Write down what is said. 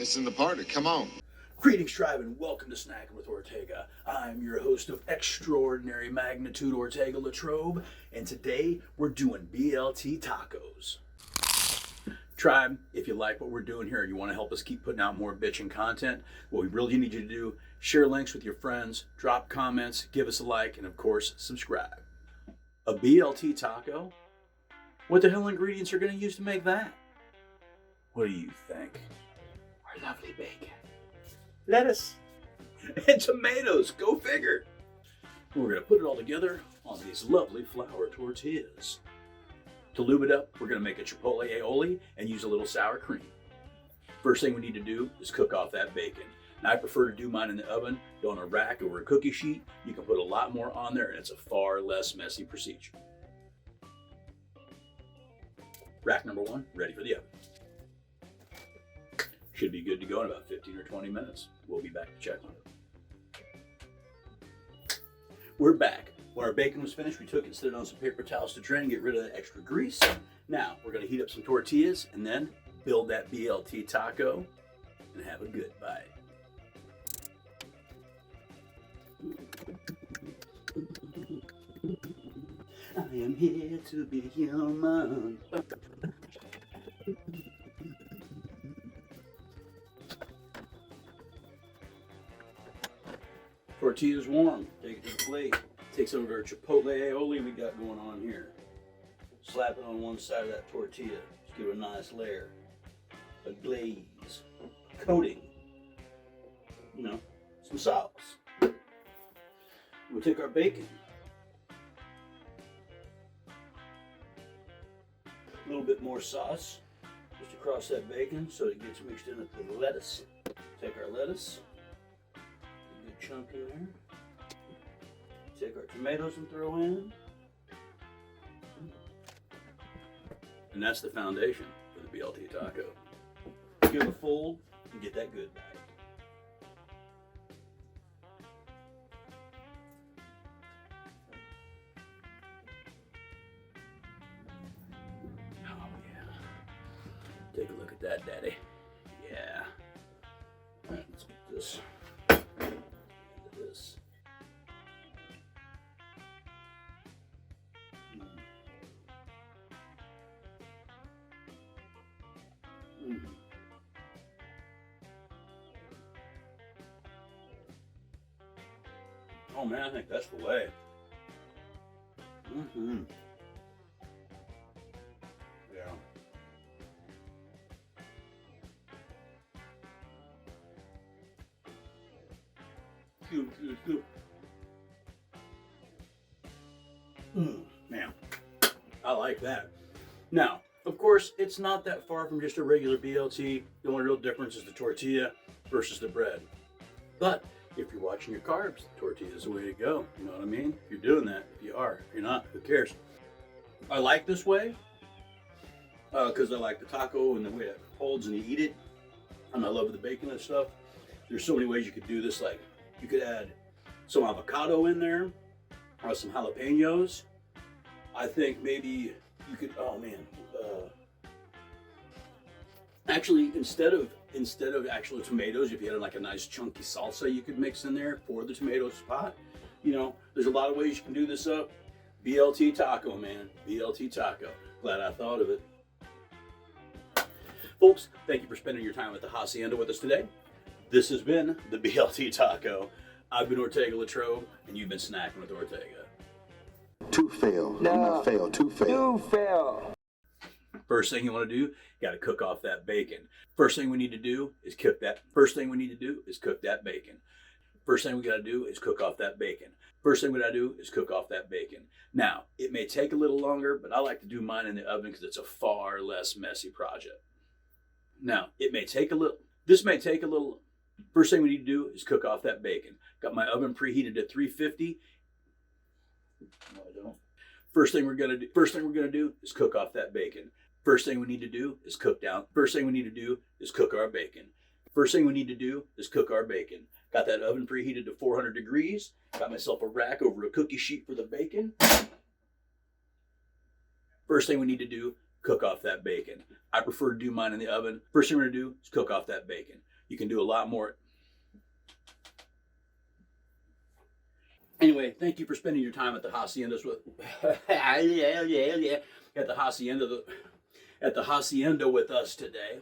Missing the party. Come on. Greetings, tribe, and welcome to Snackin with Ortega. I'm your host of extraordinary magnitude, Ortega LaTrobe, and today we're doing BLT tacos. Tribe, if you like what we're doing here and you want to help us keep putting out more bitchin' content, what we really need you to do, share links with your friends, drop comments, give us a like, and of course, subscribe. A BLT taco? What the hell ingredients are going to use to make that? What do you think? Our lovely bacon, lettuce, and tomatoes. Go figure. We're going to put it all together on these lovely flour tortillas. To lube it up, we're going to make a chipotle aioli and use a little sour cream. First thing we need to do is cook off that bacon. Now, I prefer to do mine in the oven, on a rack over a cookie sheet. You can put a lot more on there and it's a far less messy procedure. Rack number one, ready for the oven. Should be good to go in about 15 or 20 minutes. We'll be back to check on it. We're back. When our bacon was finished, we took it and set it on some paper towels to drain and get rid of the extra grease. Now, we're going to heat up some tortillas and then build that BLT taco and have a good bite. I am here to be human. Tortilla's warm. Take it to the plate. Take some of our chipotle aioli we got going on here. Slap it on one side of that tortilla. Just give it a nice layer. A glaze. Coating. You know, some sauce. We'll take our bacon. A little bit more sauce just across that bacon so it gets mixed in with the lettuce. Take our lettuce. A good chunk in there. Take our tomatoes and throw in. And that's the foundation for the BLT taco. Give it a fold and get that good bite. Oh yeah. Take a look at that, Daddy. Yeah. All right, let's put this into this. Oh man, I think that's the way. Yeah. Good. Man, I like that. Now, of course, it's not that far from just a regular BLT. The only real difference is the tortilla versus the bread. But if you're watching your carbs, the tortilla is the way to go. You know what I mean? If you're doing that, if you are, if you're not, who cares? I like this way because I like the taco and the way it holds and you eat it. And I love the bacon and stuff. There's so many ways you could do this. Like you could add some avocado in there or some jalapenos. I think maybe you could, oh man. Actually, instead of actual tomatoes, if you had like a nice chunky salsa you could mix in there for the tomato spot. You know, there's a lot of ways you can do this up. BLT taco, man. BLT taco. Glad I thought of it. Folks, thank you for spending your time at the Hacienda with us today. This has been the BLT taco. I've been Ortega LaTrobe, and you've been snacking with Ortega. Two fail. No, not fail. Two fail. Two fail. First thing you want to do, you got to cook off that bacon. First thing we need to do is cook that. First thing we need to do is cook that bacon. First thing we got to do is cook off that bacon. First thing we got to do is cook off that bacon. Now, it may take a little longer, but I like to do mine in the oven because it's a far less messy project. Now, this may take a little. First thing we need to do is cook off that bacon. Got my oven preheated at 350. No, I don't. First thing we're gonna do is cook off that bacon. First thing we need to do is cook our bacon. First thing we need to do is cook our bacon. Got that oven preheated to 400 degrees. Got myself a rack over a cookie sheet for the bacon. First thing we need to do, cook off that bacon. I prefer to do mine in the oven. First thing we're gonna do is cook off that bacon. You can do a lot more. Anyway, thank you for spending your time at the haciendas with at the hacienda with us today.